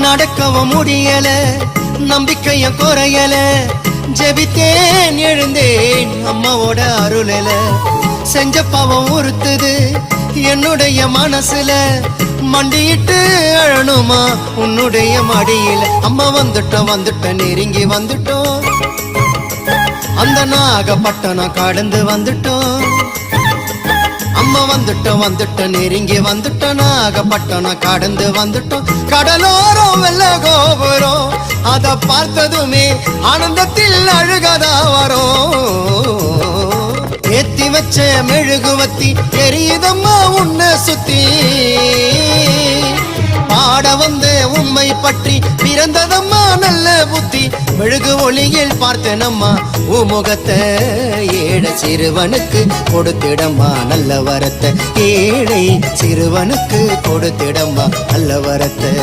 நடக்கவும் முடியல, நம்பிக்கைய குறையல, ஜெபித்தேன் எழுந்தேன் அம்மாவோட அருளல. செஞ்ச பாவம் உறுத்துது என்னுடைய மனசுல, மண்டியிட்டு அழணுமா உன்னுடைய மடியில. அம்மா வந்துட்டோம் நெருங்கி வந்துட்டோம், அந்த நாகப்பட்டினம் கடந்து வந்துட்டோம். அம்மா வந்துட்டோம் நெருங்கி வந்துட்டோம், நாகப்பட்டினம் கடந்து வந்துட்டோம். கடலோரம் வெள்ள கோபுரம் அத பார்த்ததுமே ஆனந்தத்தில் அழுகதா வரும். ஏத்தி வச்ச மெழுகுவத்தி எரியுதம்மா உன்னை சுத்தி, பாட வந்த உம்மை பற்றி பிறந்ததம்மா நல்ல புத்தி. மெழுகு ஒளியில் பார்த்தனம்மா உமுகத்தை, ஏழை சிறுவனுக்கு கொடுத்திடம்மா நல்ல வரத்தை, ஏழை சிறுவனுக்கு கொடுத்திடம்மா நல்ல வரத்தை.